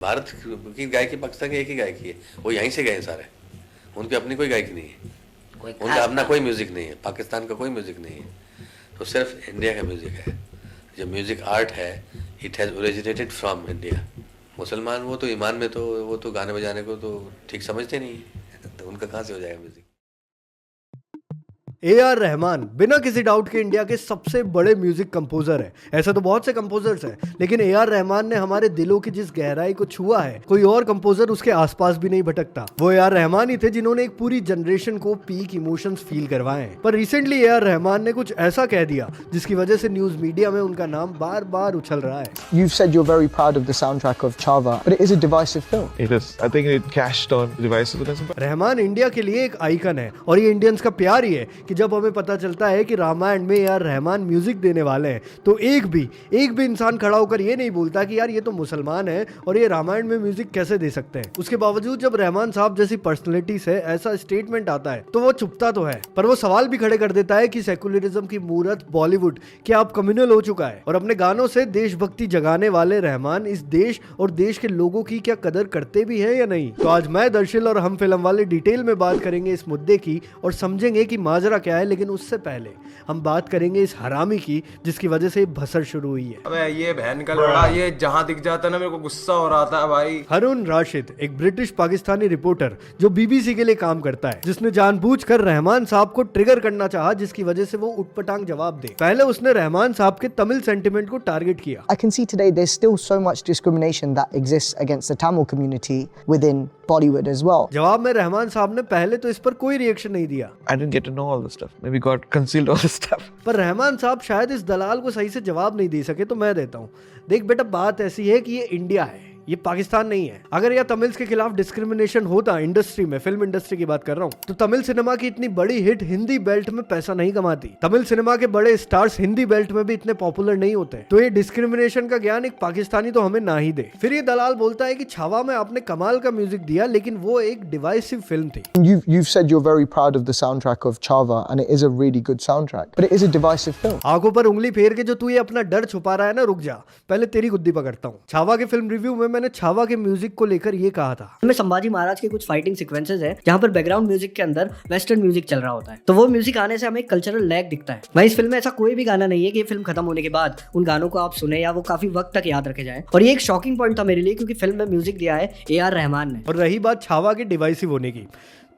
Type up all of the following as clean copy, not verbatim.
भारत की गायकी पाकिस्तान की एक ही गायकी है, वो यहीं से गए हैं सारे। उनकी अपनी कोई गायकी नहीं है, उनका अपना कोई म्यूज़िक नहीं है, पाकिस्तान का कोई म्यूज़िक नहीं है, तो सिर्फ इंडिया का म्यूज़िक है। जो म्यूज़िक आर्ट है, it has originated from India. मुसलमान वो तो ईमान में तो वो तो गाने बजाने को तो ठीक समझते नहीं है, तो उनका कहाँ से हो जाएगा म्यूज़िक। ए आर रहमान बिना किसी डाउट के इंडिया के सबसे बड़े म्यूजिक कंपोजर है। ऐसा तो बहुत से कंपोजर्स हैं, लेकिन ए आर रहमान ने हमारे दिलों की जिस गहराई को छुआ है, कोई और कंपोजर उसके आसपास भी नहीं भटकता। वो ए आर रहमान ही थे जिन्होंने एक पूरी जनरेशन को पीक इमोशंस फील करवाए हैं। पर रिसेंटली ए आर रहमान ने कुछ ऐसा कह दिया जिसकी वजह से न्यूज मीडिया में उनका नाम बार बार उछल रहा है। You've said you're very proud of the soundtrack of Chava, but it is a divisive film. It is. I think it cashed on divisiveness. Rahman India के लिए एक आइकन है और ये इंडियंस का प्यार ही है कि जब हमें पता चलता है कि रामायण में यार रहमान म्यूजिक देने वाले हैं तो एक भी इंसान खड़ा होकर ये नहीं बोलता कि यार ये तो मुसलमान है और ये रामायण में म्यूजिक कैसे दे सकते हैं। उसके बावजूद जब रहमान साहब जैसी पर्सनैलिटी से ऐसा स्टेटमेंट आता है तो वो चुपता तो है, पर वो सवाल भी खड़े कर देता है कि सेकुलरिज्म की मूरत बॉलीवुड क्या अब कम्युनल हो चुका है और अपने गानों से देशभक्ति जगाने वाले रहमान इस देश और देश के लोगों की क्या कदर करते भी हैं या नहीं। तो आज मैं दर्शिल और हम फिल्म वाले डिटेल में बात करेंगे इस मुद्दे की और समझेंगे कि माजरा क्या है, लेकिन उससे पहले हम बात करेंगे इस हरामी की जिसकी वजह से भसड़ शुरू हुई है। अबे ये बहन का लड़ा, ये जहाँ दिख जाता है ना मेरे को गुस्सा हो रहा था भाई। हारून राशिद एक ब्रिटिश पाकिस्तानी रिपोर्टर जो बीबीसी के लिए काम करता है, जिसने जानबूझकर रहमान साहब को ट्रिगर करना चाहा जिसकी वजह से वो उटपटांग जवाब दे। पहले उसने रहमान साहब के तमिल सेंटिमेंट को टारगेट किया। I can see today there's still so much discrimination that exists against the Tamil community within Bollywood as well. जवाब में रहमान साहब ने पहले तो इस पर कोई रिएक्शन नहीं दिया। I didn't get to know all this stuff. Maybe God concealed all this stuff. पर रहमान साहब शायद इस दलाल को सही से जवाब नहीं दे सके, तो मैं देता हूँ। देख बेटा, बात ऐसी है कि ये इंडिया है, ये पाकिस्तान नहीं है। अगर यह तमिल्स के खिलाफ डिस्क्रिमिनेशन होता इंडस्ट्री में, फिल्म इंडस्ट्री की बात कर रहा हूँ, तो तमिल सिनेमा की इतनी बड़ी हिट हिंदी बेल्ट में पैसा नहीं कमाती। तमिल सिनेमा के बड़े स्टार्स हिंदी बेल्ट में भी इतने पॉपुलर नहीं होते। तो ये डिस्क्रिमिनेशन का ज्ञान एक पाकिस्तानी तो हमें ना ही दे। फिर ये दलाल बोलता है कि छावा में आपने कमाल का म्यूजिक दिया, लेकिन वो एक डिवाइसिव फिल्म थी। You've said you're very proud of the soundtrack of Chava, and it is a really good soundtrack, but it is a divisive film. आंखों पर उंगली फेर के जो तू ये अपना डर छुपा रहा है ना, रुक जा, पहले तेरी गुद्दी पकड़ता हूँ। छावा के फिल्म रिव्यू में मैंने छावा के म्यूजिक को लेकर ये कहा था। में संभाजी महाराज के कुछ फाइटिंग सीक्वेंसेस है जहाँ पर बैकग्राउंड म्यूजिक के अंदर वेस्टर्न म्यूजिक चल रहा होता है, तो वो म्यूजिक आने से हमें कल्चरल लैग दिखता है। वहीं इस फिल्म में ऐसा कोई भी गाना नहीं है कि ये फिल्म खत्म होने के बाद उन गानों को आप सुने या वो काफी वक्त तक याद रखे जाए, और ये एक शॉकिंग पॉइंट था मेरे लिए क्योंकि फिल्म में म्यूजिक दिया है ए आर रहमान ने। और रही बात छावा के डिवाइसिव होने की,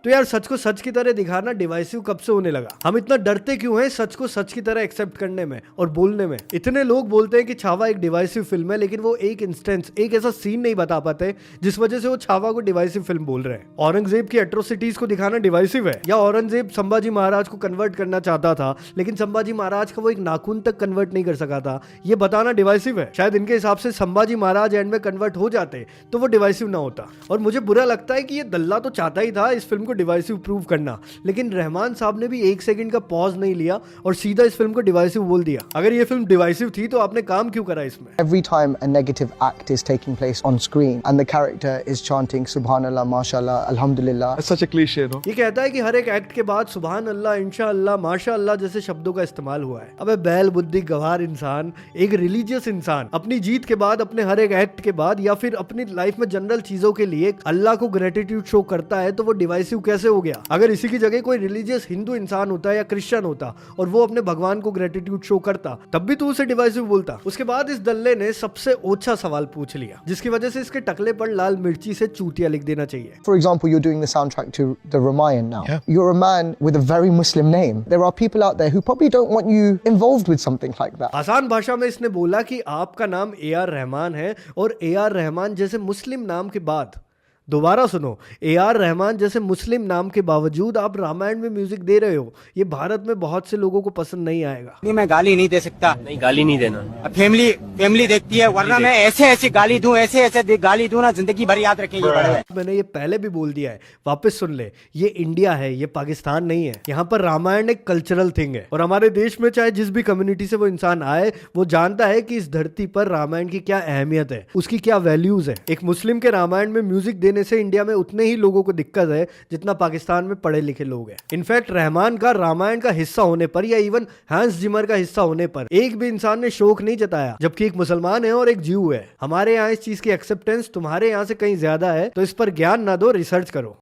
तो यार सच को सच की तरह दिखाना डिवाइसिव कब से होने लगा? हम इतना डरते क्यों हैं सच को सच की तरह एक्सेप्ट करने में और बोलने में? इतने लोग बोलते हैं कि छावा एक डिवाइसिव फिल्म है, लेकिन वो एक इंस्टेंस, एक ऐसा सीन नहीं बता पाते जिस वजह से वो छावा को डिवाइसिव फिल्म बोल रहे हैं। औरंगजेब की एट्रोसिटीज को दिखाना डिवाइसिव है, या औरंगजेब संभाजी महाराज को कन्वर्ट करना चाहता था लेकिन संभाजी महाराज का वो एक नाखून तक कन्वर्ट नहीं कर सका था, ये बताना डिवाइसिव है? शायद इनके हिसाब से संभाजी महाराज एंड में कन्वर्ट हो जाते तो वो डिवाइसिव ना होता। और मुझे बुरा लगता है कि ये दल्ला तो चाहता ही था इस फिल्म को डिवाइसिव प्रूव करना, लेकिन रहमान साहब ने भी एक सेकंड का पॉज नहीं लिया और सीधा इस फिल्म को डिवाइसिव बोल दिया। अगर ये फिल्म डिवाइसिव थी तो आपने काम क्यों करा इसमें? Every time a negative act is taking place on screen and the character is chanting Subhanallah, Mashallah, Alhamdulillah. It's such a cliche, no? ये कहता है कि हर एक एक्ट के बाद सुभान अल्लाह, इंशाअल्लाह, माशाअल्लाह जैसे शब्दों का इस्तेमाल हुआ है। अबे बैल बुद्धि गवार इंसान, एक रिलीजियस इंसान अपनी जीत के बाद, अपने हर एक एक्ट के बाद या फिर अपनी लाइफ में जनरल चीजों के लिए अल्लाह को ग्रेटिट्यूड शो करता है, तो वो डिवाइसिव कैसे हो गया? अगर इसी की जगह कोई रिलीजियस हिंदू इंसान होता या क्रिश्चियन होता और वो अपने भगवान को ग्रेटिट्यूड शो करता, तब भी तू उसे डिवाइसिव बोलता। उसके बाद इस दल्ले ने सबसे ओछा सवाल पूछ लिया जिसकी वजह से इसके टकले पर लाल मिर्ची से चूतिया लिख देना चाहिए। For example, you're doing the soundtrack to the Ramayana now. Yeah. You're a man with a very Muslim name. There are people out there who probably don't want you involved with something like that. आसान भाषा में इसने बोला कि आपका नाम A R Rahman है और ए आर रहमान जैसे मुस्लिम नाम के बाद, दोबारा सुनो, ए आर रहमान जैसे मुस्लिम नाम के बावजूद आप रामायण में म्यूजिक दे रहे हो, ये भारत में बहुत से लोगों को पसंद नहीं आएगा। नहीं, मैं गाली नहीं दे सकता। नहीं, गाली नहीं देना। अब फैमिली देखती है, वरना मैं ऐसे गाली दूं, ऐसे गाली दूं ना, जिंदगी भर याद रखेंगे बड़े। मैंने ये पहले भी बोल दिया है, वापस सुन ले, ये इंडिया है, ये पाकिस्तान नहीं है। यहाँ पर रामायण एक कल्चरल थिंग है और हमारे देश में चाहे जिस भी कम्युनिटी से वो इंसान आए, वो जानता है कि इस धरती पर रामायण की क्या अहमियत है, उसकी क्या वैल्यूज है। एक मुस्लिम के रामायण में म्यूजिक देने होने से इंडिया में उतने ही लोगों को दिक्कत है जितना पाकिस्तान में पढ़े लिखे लोग हैं। इनफैक्ट रहमान का रामायण का हिस्सा होने पर या इवन हैंस जिमर का हिस्सा होने पर एक भी इंसान ने शोक नहीं जताया, जबकि एक मुसलमान है और एक ज्यू है। हमारे यहाँ इस चीज की एक्सेप्टेंस तुम्हारे यहाँ से कहीं ज्यादा है, तो इस पर ज्ञान ना दो, रिसर्च करो।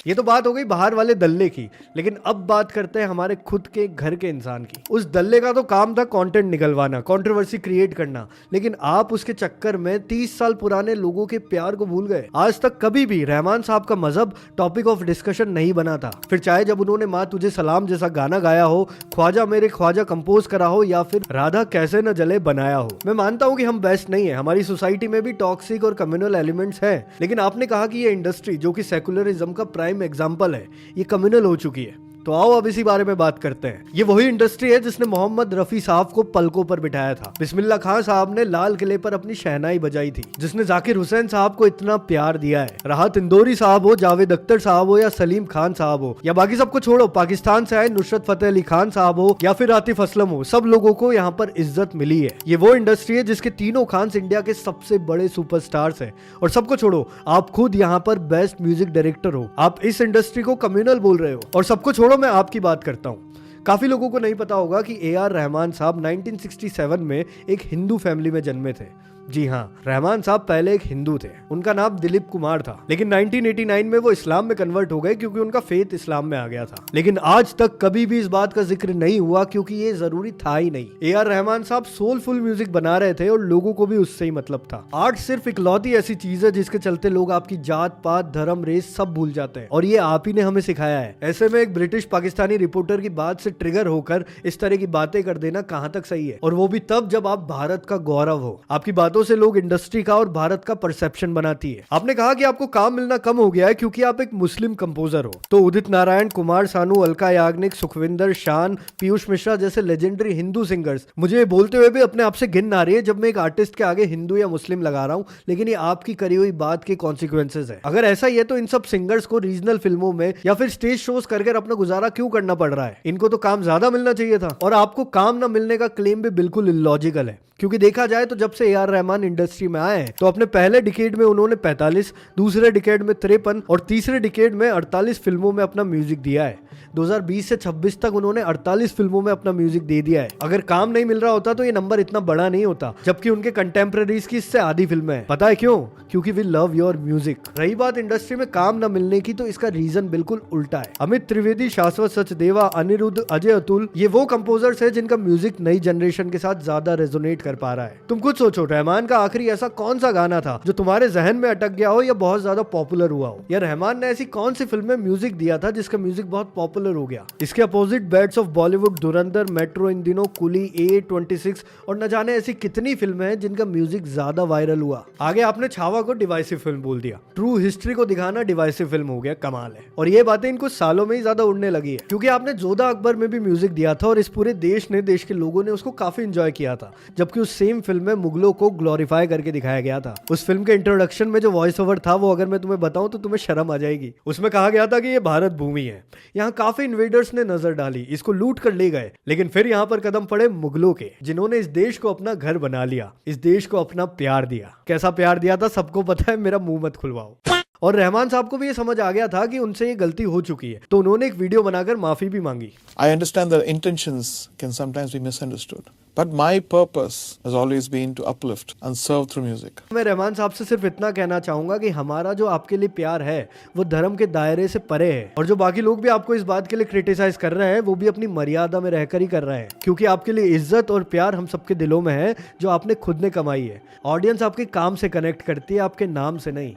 ये तो बात हो गई बाहर वाले दल्ले की, लेकिन अब बात करते हैं हमारे खुद के घर के इंसान की। उस दल्ले का तो काम था कंटेंट निकलवाना, कंट्रोवर्सी क्रिएट करना, लेकिन आप उसके चक्कर में 30 साल पुराने लोगों के प्यार को भूल गए। आज तक कभी भी रहमान साहब का मजहब टॉपिक ऑफ डिस्कशन नहीं बना था, फिर चाहे जब उन्होंने माँ तुझे सलाम जैसा गाना गाया हो, ख्वाजा मेरे ख्वाजा कंपोज करा हो, या फिर राधा कैसे न जले बनाया हो। मैं मानता हूँ कि हम बेस्ट नहीं है, हमारी सोसाइटी में भी टॉक्सिक और कम्युनल एलिमेंट्स है, लेकिन आपने कहा कि ये इंडस्ट्री जो कि सेकुलरिज्म का प्राइम एग्जाम्पल है, ये कम्युनल हो चुकी है। तो आओ अब इसी बारे में बात करते हैं। ये वही इंडस्ट्री है जिसने मोहम्मद रफी साहब को पलकों पर बिठाया था, बिस्मिल्लाह खान साहब ने लाल किले पर अपनी शहनाई बजाई थी, जिसने जाकिर हुसैन साहब को इतना प्यार दिया है। राहत इंदौरी साहब हो, जावेद अख्तर साहब हो, या सलीम खान साहब हो, या बाकी सबको छोड़ो, पाकिस्तान से आए नुसरत फतेह अली खान साहब हो, या फिर आतिफ असलम हो, सब लोगों को यहाँ पर इज्जत मिली है। ये वो इंडस्ट्री है जिसके तीनों खान्स इंडिया के सबसे बड़े सुपरस्टार्स है। और सबको छोड़ो, आप खुद यहाँ पर बेस्ट म्यूजिक डायरेक्टर हो, आप इस इंडस्ट्री को कम्युनल बोल रहे हो। और सबको छोड़ो, मैं आपकी बात करता हूँ। काफी लोगों को नहीं पता होगा कि ए.आर. रहमान साहब 1967 में एक हिंदू फैमिली में जन्मे थे। जी हाँ, रहमान साहब पहले एक हिंदू थे, उनका नाम दिलीप कुमार था, लेकिन 1989 में वो इस्लाम में कन्वर्ट हो गए क्योंकि उनका फेथ इस्लाम में आ गया था। लेकिन आज तक कभी भी इस बात का जिक्र नहीं हुआ क्योंकि ये जरूरी था ही नहीं। ए.आर. रहमान साहब सोलफुल म्यूजिक बना रहे थे और लोगों को भी उससे ही मतलब था। आर्ट सिर्फ इकलौती ऐसी चीज है जिसके चलते लोग आपकी जात पात धर्म रेस सब भूल जाते हैं, और ये आप ही ने हमें सिखाया है। ऐसे में एक ब्रिटिश पाकिस्तानी रिपोर्टर की बात से ट्रिगर होकर इस तरह की बातें कर देना कहाँ तक सही है, और वो भी तब जब आप भारत का गौरव हो। आपकी बातों से लोग इंडस्ट्री का और भारत का परसेप्शन बनाती है। आपने कहा कि आपको काम मिलना कम हो गया है क्योंकि आप एक मुस्लिम कंपोजर हो, तो उदित नारायण, कुमार सानू, अलका याग्निक, सुखविंदर, शान, पीयूष मिश्रा जैसे लेजेंडरी हिंदू सिंगर्स मुझे ये बोलते हुए भी अपने आप से घिन आ रही है जब मैं एक आर्टिस्ट के आगे हिंदू या मुस्लिम लगा रहा हूँ, लेकिन ये आपकी करी हुई बात के कॉन्सिक्वेंसेज है। अगर ऐसा ही है तो इन सब सिंगर्स को रीजनल फिल्मों में या फिर स्टेज शोज कर अपना गुजारा क्यों करना पड़ रहा है? इनको तो काम ज्यादा मिलना चाहिए था। और आपको काम ना मिलने का क्लेम भी बिल्कुल इलॉजिकल है, क्योंकि देखा जाए तो जब से ए.आर. रहमान इंडस्ट्री में आए हैं तो अपने पहले डिकेड में उन्होंने 45, दूसरे डिकेड में 53 और तीसरे डिकेड में 48 फिल्मों में अपना म्यूजिक दिया है। 2020 से 26 तक उन्होंने 48 फिल्मों में अपना म्यूजिक दे दिया है। अगर काम नहीं मिल रहा होता तो ये नंबर इतना बड़ा नहीं होता, जबकि उनके कंटेम्प्रेरीज की इससे आधी फिल्में हैं। पता है क्यों? क्योंकि वी लव योर म्यूजिक। रही बात इंडस्ट्री में काम न मिलने की, तो इसका रीजन बिल्कुल उल्टा है। अमित त्रिवेदी, शाश्वत सचदेवा, अनिरुद्ध, अजय अतुल, ये वो कंपोजर्स है जिनका म्यूजिक नई जनरेशन के साथ ज्यादा रेजोनेट कर पा रहा है। तुम खुद सोचो, रहमान का आखिरी ऐसा कौन सा गाना था जो तुम्हारे जहन में अटक गया हो या बहुत ज्यादा पॉपुलर हुआ हो? या रहमान ने ऐसी कौन सी फिल्म में म्यूजिक दिया था जिसका म्यूजिक बहुत पॉपुलर हो गया? इसके opposite beds of Bollywood, Dhurandhar, metro इन दिनों, कुली, A26 और न जाने ऐसी कितनी फिल्में हैं जिनका म्यूजिक ज्यादा वायरल हुआ। आगे आपने छावा को डिवाइसिव फिल्म बोल दिया। ट्रू हिस्ट्री को दिखाना डिवाइसिव फिल्म हो गया, कमाल है। और ये बातें इनको सालों में ही ज्यादा उड़ने लगी है, क्योंकि आपने जोधा अकबर में भी म्यूजिक दिया था और इस पूरे देश के लोगों ने उसको काफी एंजॉय किया था, जबकि उस सेम फिल्म में मुगलों को ग्लोरीफाई करके दिखाया गया था। उस फिल्म के इंट्रोडक्शन में जो वॉइस ओवर था वो अगर मैं तुम्हें बताऊं तो तुम्हें शर्म आ जाएगी। उसमें कहा गया था कि ये भारत भूमि है, यहाँ काफी इन्वेडर्स ने नजर डाली, इसको लूट कर ले गए, लेकिन फिर यहाँ पर कदम पड़े मुगलों के, जिन्होंने इस देश को अपना घर बना लिया, इस देश को अपना प्यार दिया। कैसा प्यार दिया था सबको पता है, मेरा मुंह मत खुलवाओ। और रहमान साहब को भी ये समझ आ गया था कि उनसे ये गलती हो चुकी है, तो उन्होंने एक वीडियो बनाकर माफी भी मांगी। I understand that intentions can sometimes be misunderstood, but my purpose has always been to uplift and serve through music. मैं रहमान साहब से सिर्फ इतना कहना चाहूंगा कि हमारा जो आपके लिए प्यार है वो धर्म के दायरे से परे है, और जो बाकी लोग भी आपको इस बात के लिए क्रिटिसाइज कर रहे हैं वो भी अपनी मर्यादा में रहकर ही कर रहे हैं, क्योंकि आपके लिए इज्जत और प्यार हम सबके दिलों में है जो आपने खुद ने कमाई है। ऑडियंस आपके काम से कनेक्ट करती है, आपके नाम से नहीं।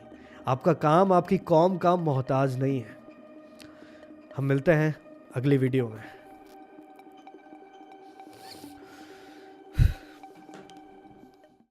आपका काम आपकी कौम का मोहताज नहीं है। हम मिलते हैं अगली वीडियो में।